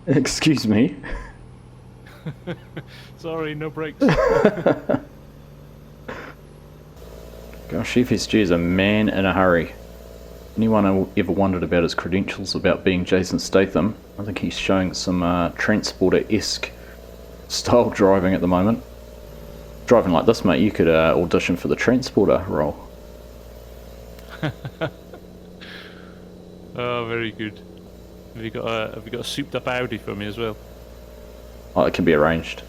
Excuse me. Sorry, no brakes. Gosh, FSG is a man in a hurry. Anyone who ever wondered about his credentials about being Jason Statham, I think he's showing some transporter-esque style driving at the moment. Driving like this, mate, you could audition for the transporter role. Oh, very good. Have you got a souped up Audi for me as well? Oh, it can be arranged.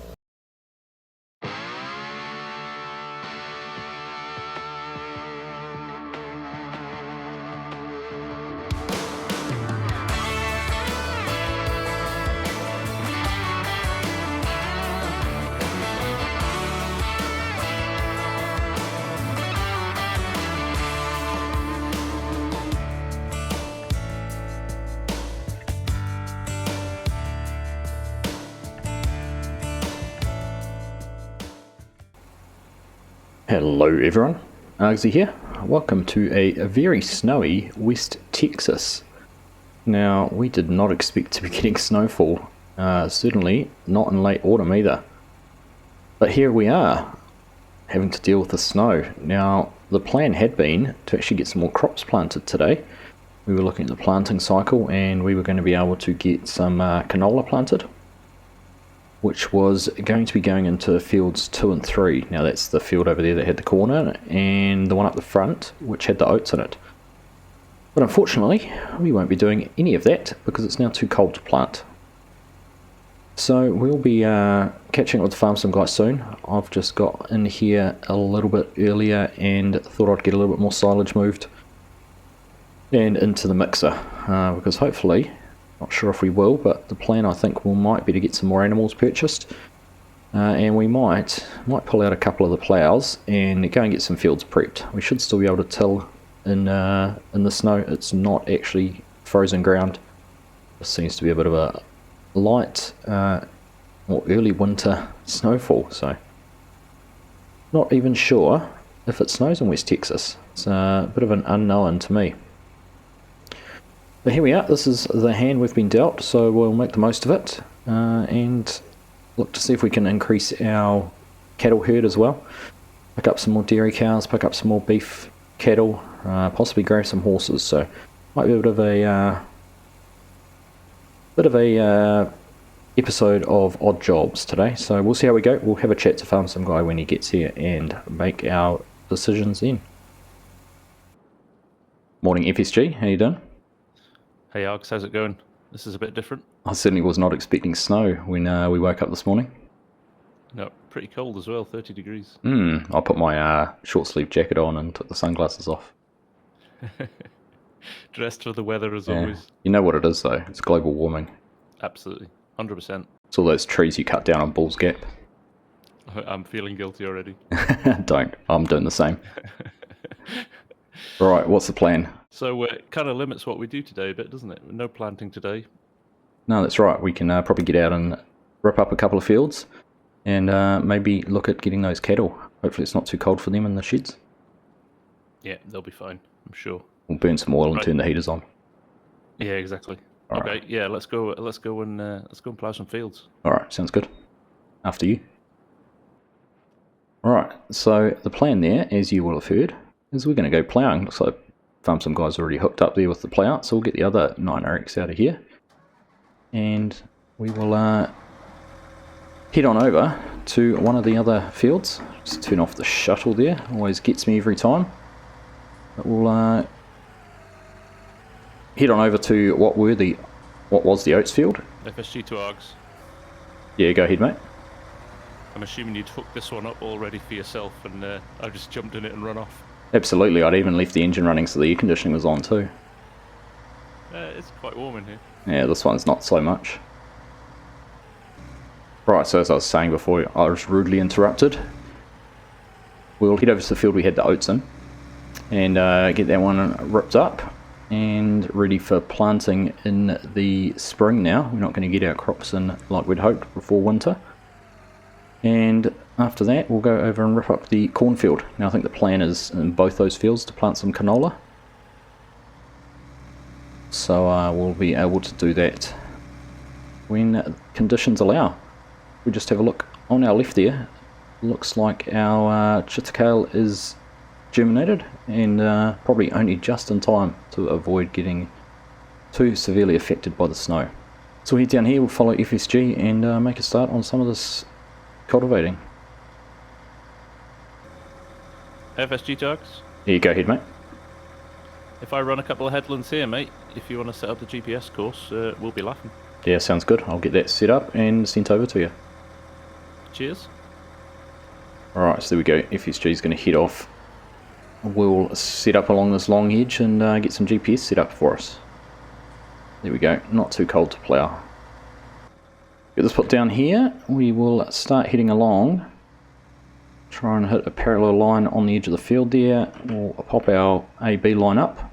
Hello everyone, Argsy here. Welcome to a very snowy West Texas. Now, we did not expect to be getting snowfall, certainly not in late autumn either. But here we are, having to deal with the snow. Now, the plan had been to actually get some more crops planted today. We were looking at the planting cycle and we were going to be able to get some canola planted, which was going to be going into fields 2 and 3. Now that's the field over there that had the corn in it, and the one up the front, which had the oats in it. But unfortunately, we won't be doing any of that because it's now too cold to plant. So we'll be catching up with the FarmSim Guy soon. I've just got in here a little bit earlier and thought I'd get a little bit more silage moved and into the mixer, because hopefully, not sure if we will, but the plan I think might be to get some more animals purchased, and we might pull out a couple of the plows and go and get some fields prepped. We should still be able to tell in the snow it's not actually frozen ground. This seems to be a bit of a light or early winter snowfall, so not even sure if it snows in West Texas. It's a bit of an unknown to me. But here we are, this is the hand we've been dealt, so we'll make the most of it and look to see if we can increase our cattle herd as well. Pick up some more dairy cows, pick up some more beef cattle, possibly grow some horses, so might be a bit of a episode of odd jobs today. So we'll see how we go. We'll have a chat to FarmSim Guy when he gets here and make our decisions then. Morning FSG, how you doing? Hey Args, how's it going? This is a bit different. I certainly was not expecting snow when we woke up this morning. No, pretty cold as well, 30 degrees. I put my short sleeve jacket on and took the sunglasses off. Dressed for the weather as always. You know what it is though, it's global warming. Absolutely, 100%. It's all those trees you cut down on Bull's Gap. I'm feeling guilty already. Don't, I'm doing the same. Right, what's the plan? So it kind of limits what we do today a bit, doesn't it? No planting today. No, that's right. We can probably get out and rip up a couple of fields and maybe look at getting those cattle. Hopefully it's not too cold for them in the sheds. Yeah, they'll be fine, I'm sure. We'll burn some oil and turn the heaters on. Yeah, exactly. All okay, right. Yeah, let's go and plough some fields. All right, sounds good. After you. All right, so the plan there, as you will have heard, is we're going to go ploughing. Looks like FarmSim Guy's already hooked up there with the plough, so we'll get the other 9RX out of here. And we will head on over to one of the other fields. Just turn off the shuttle there, always gets me every time. But we'll head on over to what was the oats field. FSG to Args. Yeah, go ahead, mate. I'm assuming you'd hooked this one up already for yourself, and I just jumped in it and run off. Absolutely, I'd even left the engine running so the air conditioning was on too. It's quite warm in here. Yeah, this one's not so much. Right, so as I was saying before, I was rudely interrupted. We'll head over to the field we had the oats in and get that one ripped up and ready for planting in the spring now. We're not going to get our crops in like we'd hoped before winter. And after that, we'll go over and rip up the cornfield. Now I think the plan is in both those fields to plant some canola. So we'll be able to do that when conditions allow. We just have a look on our left there. Looks like our chitakale is germinated and probably only just in time to avoid getting too severely affected by the snow. So we'll head down here, we'll follow FSG and make a start on some of this cultivating. FSG Tugs. There you go ahead, mate. If I run a couple of headlands here, mate, if you want to set up the GPS course, we'll be laughing. Yeah, sounds good. I'll get that set up and sent over to you. Cheers. Alright, so there we go. FSG is going to head off. We'll set up along this long edge and get some GPS set up for us. There we go. Not too cold to plough. Get this put down here. We will start heading along. Try and hit a parallel line on the edge of the field there. We'll pop our AB line up.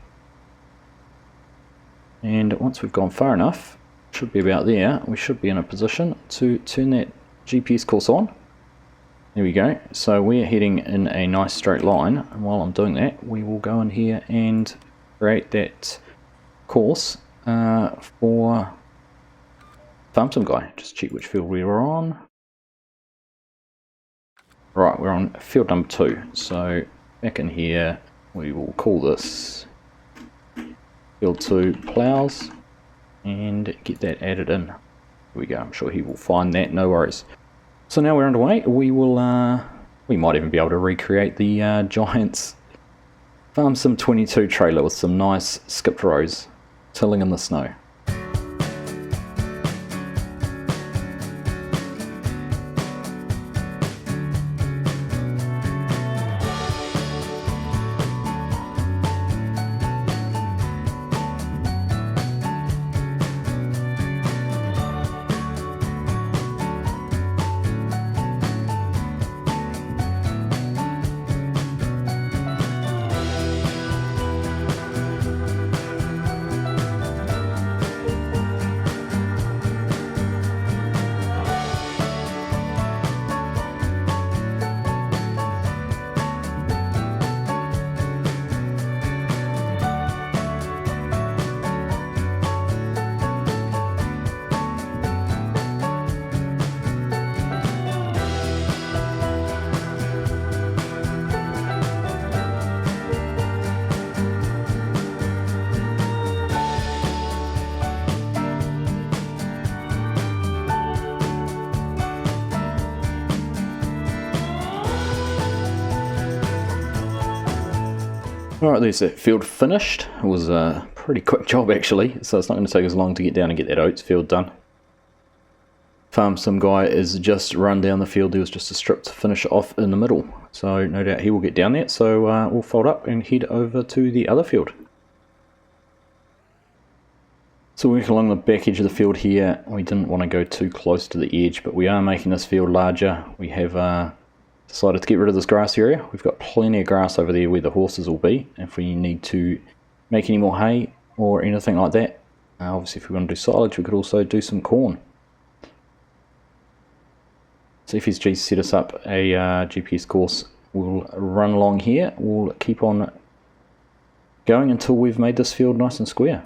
And once we've gone far enough, should be about there, we should be in a position to turn that GPS course on. There we go. So we're heading in a nice straight line, and while I'm doing that, we will go in here and create that course for FarmSim Guy. Just check which field we were on. Right, we're on field number 2. So back in here, we will call this field 2 plows and get that added in. Here we go. I'm sure he will find that. No worries. So now we're underway. We will, we might even be able to recreate the Giants FarmSim 22 trailer with some nice skipped rows tilling in the snow. Alright, there's that field finished. It was a pretty quick job actually, so it's not going to take us long to get down and get that oats field done. FarmSim Guy is just run down the field. There was just a strip to finish off in the middle, so no doubt he will get down there. So we'll fold up and head over to the other field. So working along the back edge of the field here, we didn't want to go too close to the edge, but we are making this field larger. We have decided to get rid of this grass area. We've got plenty of grass over there where the horses will be. If we need to make any more hay or anything like that, obviously if we want to do silage, we could also do some corn. So FSG set us up a GPS course. We'll run along here. We'll keep on going until we've made this field nice and square.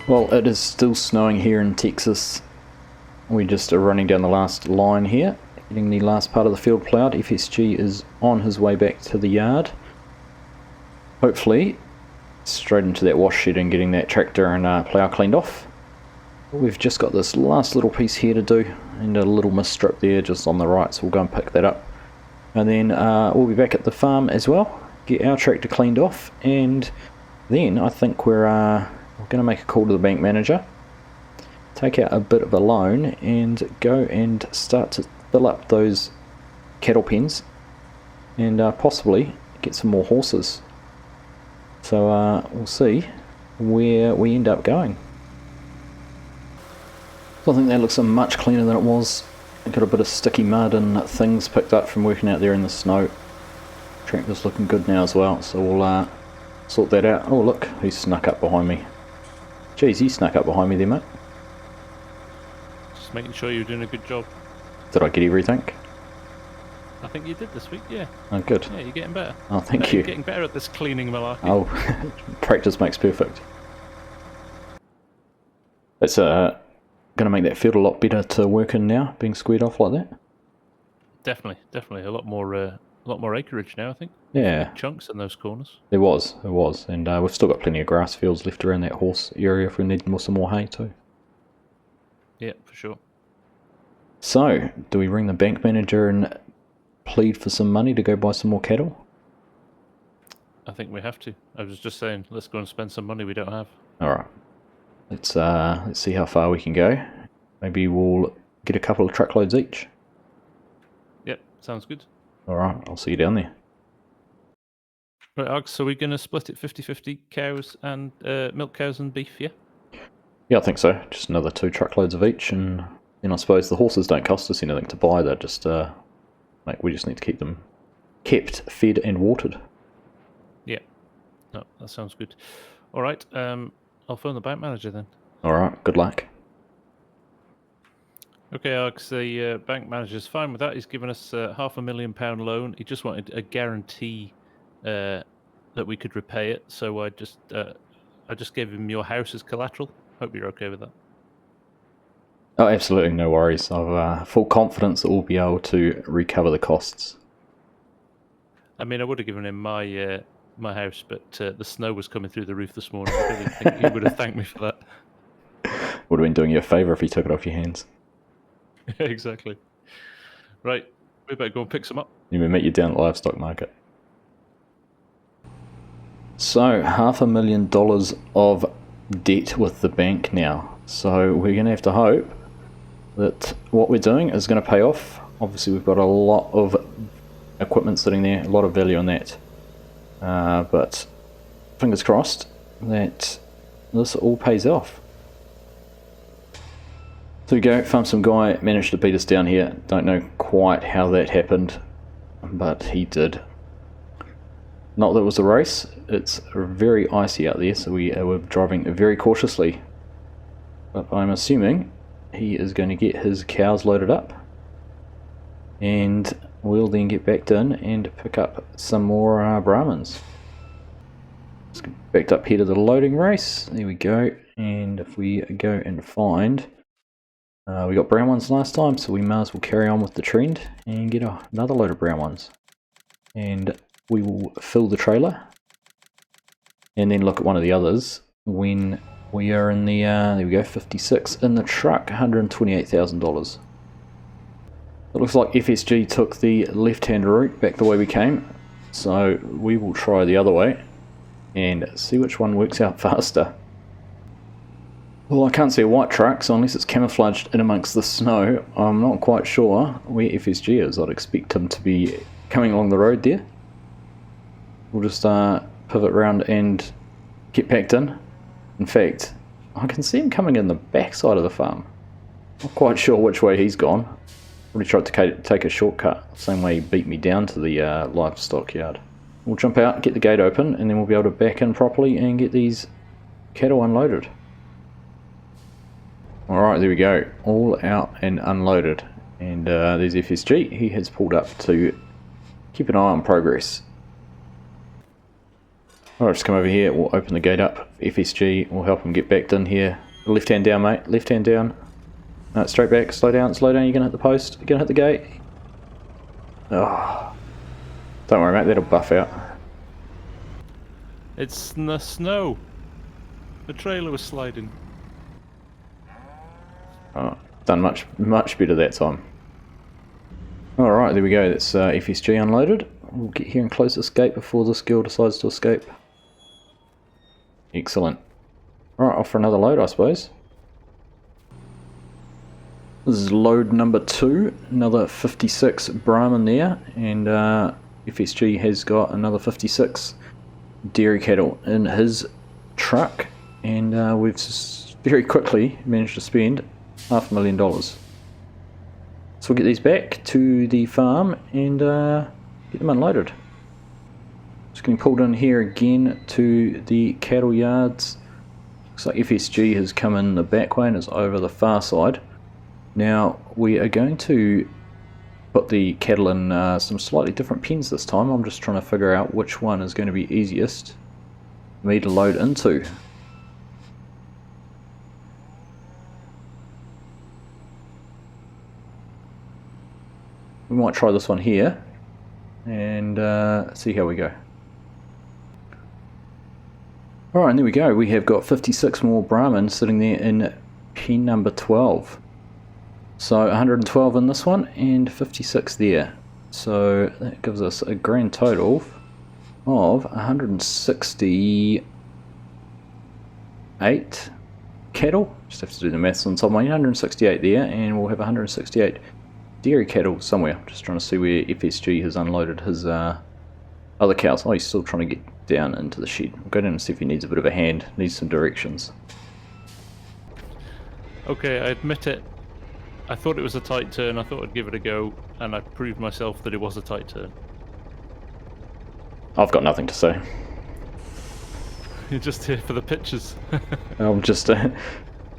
Well, it is still snowing here in Texas. We just are running down the last line here, getting the last part of the field ploughed. FSG is on his way back to the yard. Hopefully, straight into that wash shed and getting that tractor and plough cleaned off. We've just got this last little piece here to do, and a little mist strip there just on the right, so we'll go and pick that up. And then we'll be back at the farm as well, get our tractor cleaned off, and then I think we're going to make a call to the bank manager, take out a bit of a loan, and go and start to fill up those cattle pens, and possibly get some more horses. So we'll see where we end up going. So I think that looks much cleaner than it was. I got a bit of sticky mud and things picked up from working out there in the snow. Tractor's looking good now as well, so we'll sort that out. Oh look, he snuck up behind me. Jeez, he snuck up behind me there, mate. Just making sure you're doing a good job. Did I get everything? I think you did this week, yeah. Oh, good. Yeah, you're getting better. Oh, thank you. You're getting better at this cleaning malarkey. Oh, practice makes perfect. It's going to make that field a lot better to work in now, being squared off like that. Definitely. A lot more acreage now, I think. Yeah. Chunks in those corners. There was. And we've still got plenty of grass fields left around that horse area if we need some more hay too. Yeah, for sure. So, do we ring the bank manager and plead for some money to go buy some more cattle? I think we have to. I was just saying, let's go and spend some money we don't have. Alright. Let's see how far we can go. Maybe we'll get a couple of truckloads each. Yep, sounds good. Alright, I'll see you down there. Right, Args, so we're going to split it 50-50, cows and milk cows and beef, yeah? Yeah, I think so. Just another 2 truckloads of each, and then I suppose the horses don't cost us anything to buy. They're just, we just need to keep them kept, fed and watered. Yeah, no, that sounds good. Alright, I'll phone the bank manager then. Alright, good luck. Okay, Args, the bank manager's fine with that. He's given us a £500,000 loan. He just wanted a guarantee that we could repay it, so I just gave him your house as collateral. Hope you're okay with that. Oh, absolutely, no worries. I've full confidence that we'll be able to recover the costs. I mean, I would have given him my my house, but the snow was coming through the roof this morning. I don't think he would have thanked me for that. Would have been doing you a favour if he took it off your hands. Exactly. Right, we better go and pick some up. You may meet you down at the livestock market. So, $500,000 of debt with the bank now. So we're going to have to hope that what we're doing is going to pay off. Obviously we've got a lot of equipment sitting there, a lot of value on that. But fingers crossed that this all pays off. There we go, FarmSim Guy managed to beat us down here. Don't know quite how that happened, but he did. Not that it was a race, it's very icy out there, so we were driving very cautiously. But I'm assuming he is going to get his cows loaded up. And we'll then get backed in and pick up some more Brahmins. Let's get backed up here to the loading race. There we go. And if we go and find... we got brown ones last time, so we may as well carry on with the trend and get another load of brown ones. And we will fill the trailer and then look at one of the others when we are in the, there we go, 56 in the truck, $128,000. It looks like FSG took the left-hand route back the way we came, so we will try the other way and see which one works out faster. Well, I can't see a white truck, so unless it's camouflaged in amongst the snow, I'm not quite sure where FSG is. I'd expect him to be coming along the road there. We'll just pivot around and get packed in. In fact, I can see him coming in the back side of the farm. Not quite sure which way he's gone. Probably tried to take a shortcut, same way he beat me down to the livestock yard. We'll jump out, get the gate open, and then we'll be able to back in properly and get these cattle unloaded. Alright, there we go. All out and unloaded. And there's FSG. He has pulled up to keep an eye on progress. Alright, just come over here, we'll open the gate up. FSG will help him get backed in here. Left hand down, mate, left hand down. Straight back, slow down, you're going to hit the post, you're going to hit the gate. Oh. Don't worry, mate, that'll buff out. It's the snow. The trailer was sliding. Oh, done much better that time. Alright, there we go, that's FSG unloaded. We'll get here and close this gate before this girl decides to escape. Excellent. Alright, off for another load, I suppose. This is load number 2, another 56 Brahman there, and FSG has got another 56 dairy cattle in his truck, and we've very quickly managed to spend $500,000. So we'll get these back to the farm and get them unloaded. Just getting pulled in here again to the cattle yards. Looks like FSG has come in the back way and is over the far side. Now we are going to put the cattle in some slightly different pens this time. I'm just trying to figure out which one is going to be easiest for me to load into. We might try this one here and see how we go. Alright, and there we go. We have got 56 more Brahman sitting there in pen number 12. So 112 in this one and 56 there. So that gives us a grand total of 168 cattle. Just have to do the maths on top of my 168 there, and we'll have 168 dairy cattle somewhere. Just trying to see where FSG has unloaded his other cows. Oh, he's still trying to get down into the shed. We'll go down and see if he needs a bit of a hand, needs some directions. Okay, I admit it. I thought it was a tight turn, I thought I'd give it a go, and I proved myself that it was a tight turn. I've got nothing to say. You're just here for the pictures. I'll just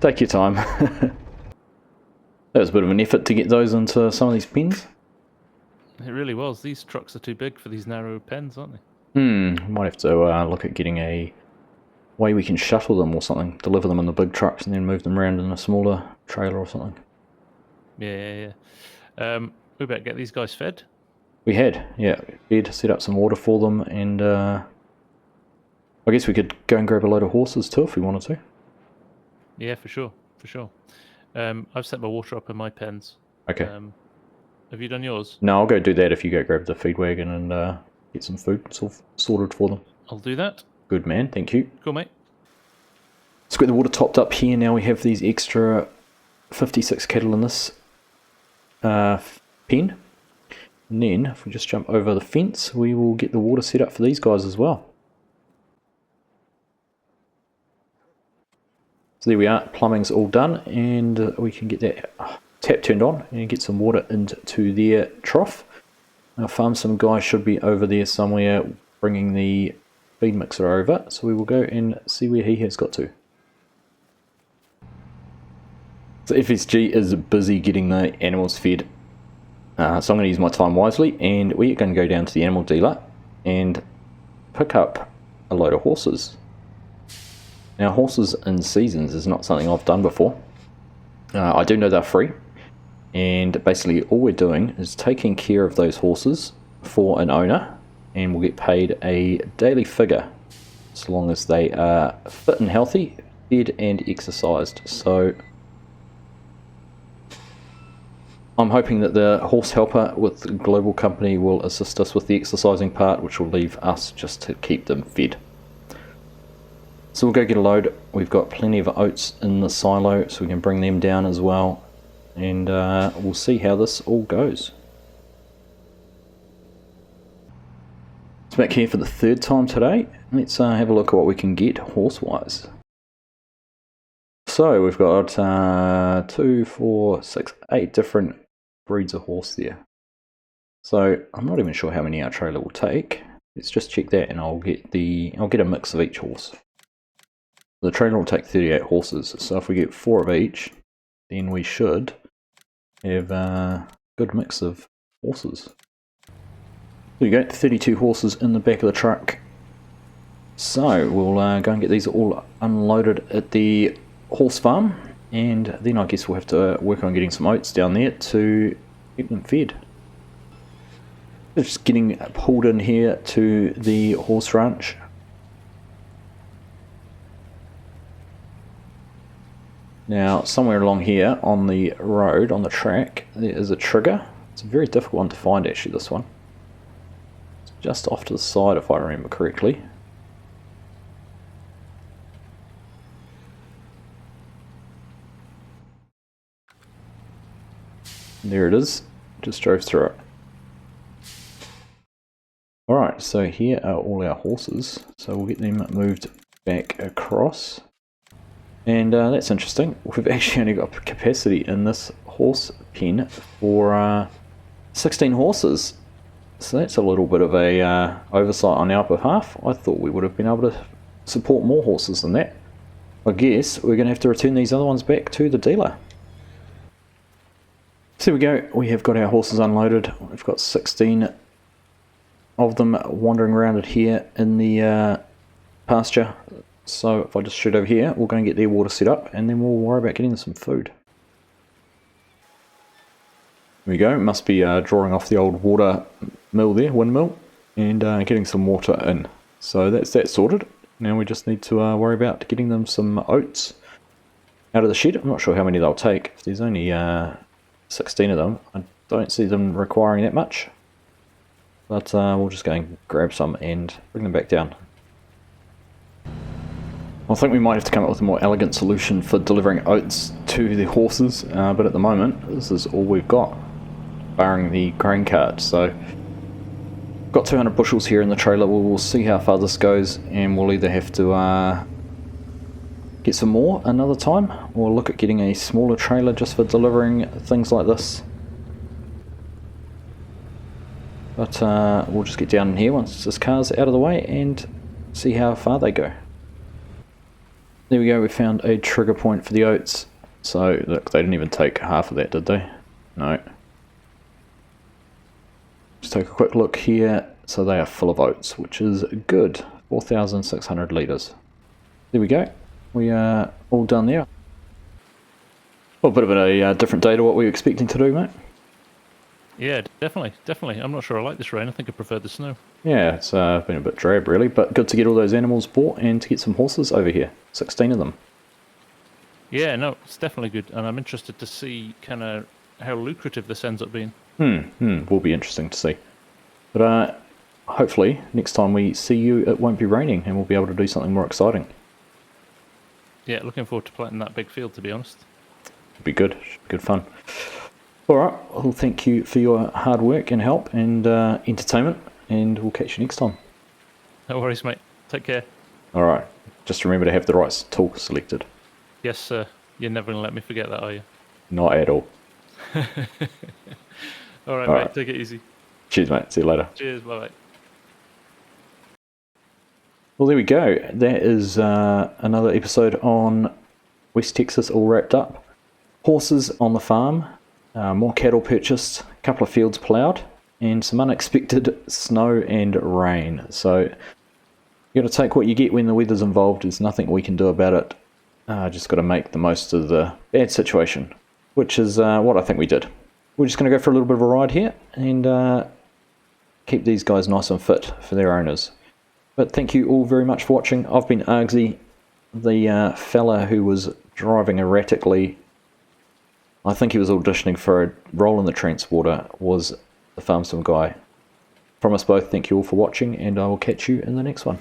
take your time. That was a bit of an effort to get those into some of these pens. It really was. These trucks are too big for these narrow pens, aren't they? Might have to look at getting a way we can shuttle them or something. Deliver them in the big trucks and then move them around in a smaller trailer or something. Yeah. We better get these guys fed. We had, yeah. Fed, set up some water for them, and I guess we could go and grab a load of horses too if we wanted to. Yeah, for sure. I've set my water up in my pens. Okay. Have you done yours? No, I'll go do that if you go grab the feed wagon and get some food sorted for them. I'll do that. Good man, thank you. Cool, mate. Let's get the water topped up here. Now we have these extra 56 cattle in this pen. And then, if we just jump over the fence, we will get the water set up for these guys as well. So there we are, plumbing's all done, and we can get that tap turned on and get some water into their trough. Our FarmSim Guy should be over there somewhere bringing the feed mixer over, so we will go and see where he has got to. So FSG is busy getting the animals fed, so I'm going to use my time wisely, and we are going to go down to the animal dealer and pick up a load of horses. Now, horses in seasons is not something I've done before. I do know they're free, and basically all we're doing is taking care of those horses for an owner, and we'll get paid a daily figure as long as they are fit and healthy, fed and exercised. So I'm hoping that the horse helper with the global company will assist us with the exercising part, which will leave us just to keep them fed. So we'll go get a load. We've got plenty of oats in the silo, so we can bring them down as well, and we'll see how this all goes. It's back here for the third time today. Let's have a look at what we can get horse-wise. So we've got 2, 4, 6, 8 different breeds of horse there. So I'm not even sure how many our trailer will take. Let's just check that, and I'll get a mix of each horse. The trailer will take 38 horses, so if we get 4 of each, then we should have a good mix of horses. There you go, 32 horses in the back of the truck. So we'll go and get these all unloaded at the horse farm, and then I guess we'll have to work on getting some oats down there to keep them fed. Just getting pulled in here to the horse ranch. Now, somewhere along here on the road, on the track, there is a trigger. It's a very difficult one to find, actually, this one. It's just off to the side, if I remember correctly. There it is. Just drove through it. Alright, so here are all our horses. So we'll get them moved back across. And that's interesting. We've actually only got capacity in this horse pen for 16 horses. So that's a little bit of a oversight on our behalf. I thought we would have been able to support more horses than that. I guess we're going to have to return these other ones back to the dealer. So there we go. We have got our horses unloaded. We've got 16 of them wandering around it here in the pasture. So if I just shoot over here, we'll go and get their water set up, and then we'll worry about getting them some food. There we go. Must be drawing off the old water mill there, windmill, and getting some water in. So that's that sorted. Now we just need to worry about getting them some oats out of the shed. I'm not sure how many they'll take. If there's only 16 of them, I don't see them requiring that much. But we'll just go and grab some and bring them back down. I think we might have to come up with a more elegant solution for delivering oats to the horses, but at the moment this is all we've got, barring the grain cart. So got 200 bushels here in the trailer. We'll see how far this goes, and we'll either have to get some more another time, or look at getting a smaller trailer just for delivering things like this. But we'll just get down in here once this car's out of the way and see how far they go. There we go, we found a trigger point for the oats. So, look, they didn't even take half of that, did they? No. Just take a quick look here. So they are full of oats, which is good. 4,600 litres. There we go. We are all done there. Well, a bit of a different day to what we were expecting to do, mate. Yeah, definitely. I'm not sure I like this rain. I think I prefer the snow. Yeah, it's been a bit drab, really, but good to get all those animals bought and to get some horses over here. 16 of them. Yeah, no, it's definitely good, and I'm interested to see kind of how lucrative this ends up being. Will be interesting to see. But hopefully, next time we see you, it won't be raining, and we'll be able to do something more exciting. Yeah, looking forward to planting that big field, to be honest. It'll be good. Good fun. Alright, well, thank you for your hard work and help and entertainment, and we'll catch you next time. No worries, mate. Take care. Alright, just remember to have the right tool selected. Yes, sir. You're never going to let me forget that, are you? Not at all. Alright, mate. Take it easy. Cheers, mate. See you later. Cheers. Bye-bye. Well, there we go. That is another episode on West Texas all wrapped up. Horses on the farm. More cattle purchased, a couple of fields ploughed, and some unexpected snow and rain. So you got to take what you get when the weather's involved. There's nothing we can do about it. Just got to make the most of the bad situation, which is what I think we did. We're just going to go for a little bit of a ride here and keep these guys nice and fit for their owners. But thank you all very much for watching. I've been Argsy, the fella who was driving erratically. I think he was auditioning for a role in the transporter, was the FarmSim Guy. From us both, thank you all for watching, and I will catch you in the next one.